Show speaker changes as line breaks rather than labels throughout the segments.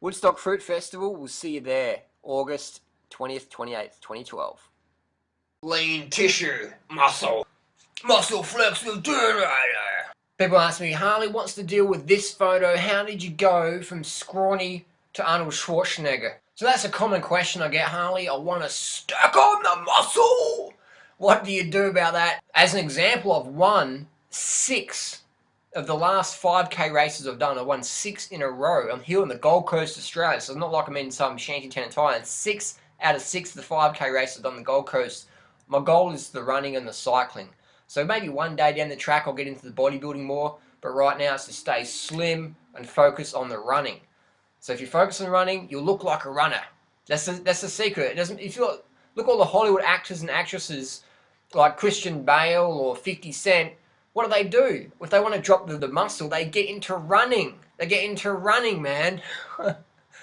Woodstock Fruit Festival, we'll see you there, August 20th, 28th, 2012.
Lean tissue, muscle flex with generator.
People ask me, Harley, what's the deal with this photo? How did you go from scrawny to Arnold Schwarzenegger? So that's a common question I get, Harley. I want to stack on the muscle. What do you do about that? As an example, I've won 6 of the last 5K races I've done. I won 6 in a row. I'm here on the Gold Coast, Australia, so it's not like I'm in some shantytown in Thailand. 6 out of 6 of the 5K races I've done on the Gold Coast. My goal is the running and the cycling. So maybe one day down the track I'll get into the bodybuilding more, but right now it's to stay slim and focus on the running. So if you focus on running, you'll look like a runner. That's the secret. It doesn't. If you look all the Hollywood actors and actresses like Christian Bale or 50 Cent, what do? If they want to drop the muscle, they get into running. They get into running, man.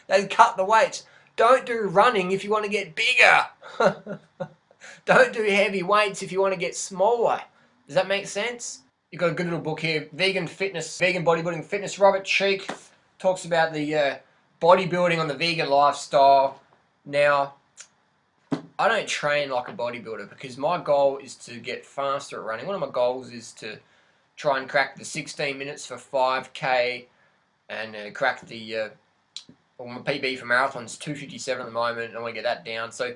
They cut the weights. Don't do running if you want to get bigger. Don't do heavy weights if you want to get smaller. Does that make sense? You've got a good little book here, Vegan Bodybuilding Fitness. Robert Cheeke talks about the bodybuilding on the vegan lifestyle. Now, I don't train like a bodybuilder because my goal is to get faster at running. One of my goals is to try and crack the 16 minutes for 5K and crack the, my PB for marathon's 2:57 at the moment, and I want to get that down. So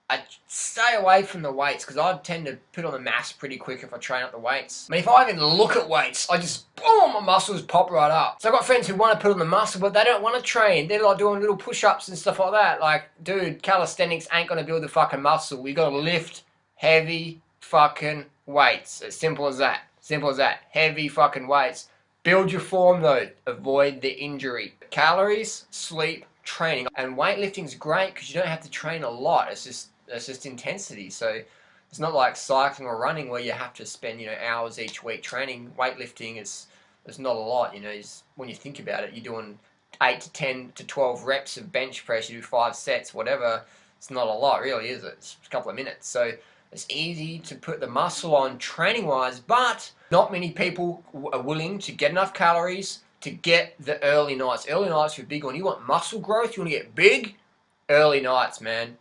I stay away from the weights because I tend to put on the mass pretty quick if I train up the weights. I mean, if I even look at weights, I just, boom, my muscles pop right up. So I've got friends who want to put on the muscle, but they don't want to train. They're like doing little push-ups and stuff like that. Like, dude, calisthenics ain't going to build the fucking muscle. You got to lift heavy fucking weights. As simple as that. Simple as that. Heavy fucking weights. Build your form, though. Avoid the injury. Calories, sleep, training. And weightlifting's great because you don't have to train a lot. It's just intensity. So it's not like cycling or running where you have to spend, hours each week training. Weightlifting is not a lot, when you think about it. You're doing 8 to 10 to 12 reps of bench press, you do 5 sets, whatever. It's not a lot, really, is it? It's a couple of minutes. So it's easy to put the muscle on training-wise, but not many people are willing to get enough calories to get the early nights. Early nights are a big one. You want muscle growth, you want to get big, early nights, man.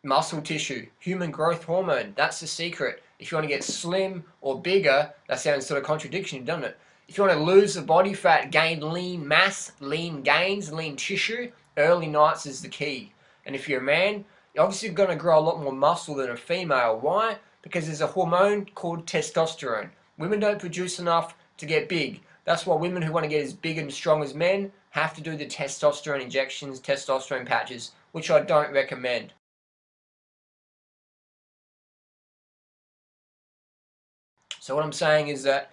Muscle tissue, human growth hormone, that's the secret. If you want to get slim or bigger, that sounds sort of contradiction, doesn't it? If you want to lose the body fat, gain lean mass, lean gains, lean tissue, early nights is the key. And if you're a man, you're obviously going to grow a lot more muscle than a female. Why? Because there's a hormone called testosterone. Women don't produce enough to get big. That's why women who want to get as big and strong as men have to do the testosterone injections, testosterone patches, which I don't recommend. So what I'm saying is that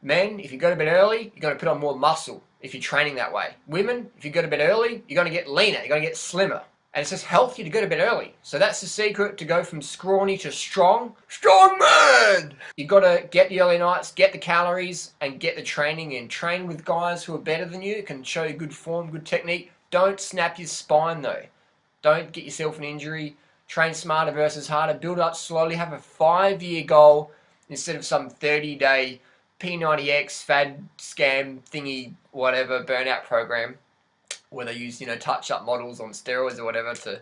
men, if you go to bed early, you're going to put on more muscle if you're training that way. Women, if you go to bed early, you're going to get leaner, you're going to get slimmer. And it's just healthier to go to bed early. So that's the secret to go from scrawny to strong. Strong man! You've got to get the early nights, get the calories, and get the training in. Train with guys who are better than you, can show you good form, good technique. Don't snap your spine though. Don't get yourself an injury. Train smarter versus harder. Build up slowly. Have a 5-year goal instead of some 30-day P90X fad scam thingy, whatever, burnout program where they use, touch-up models on steroids or whatever to,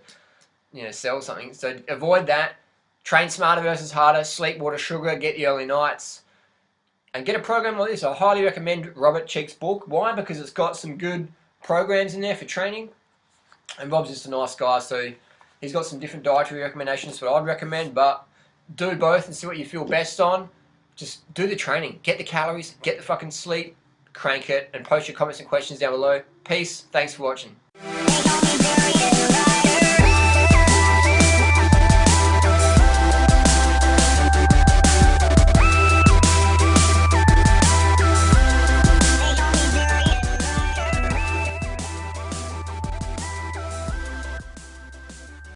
sell something. So avoid that. Train smarter versus harder. Sleep, water, sugar. Get the early nights. And get a program like this. I highly recommend Robert Cheeke's book. Why? Because it's got some good programs in there for training. And Rob's just a nice guy, so he's got some different dietary recommendations for what I'd recommend, but do both and see what you feel best on. Just do the training. Get the calories, get the fucking sleep, crank it, and post your comments and questions down below. Peace. Thanks for watching.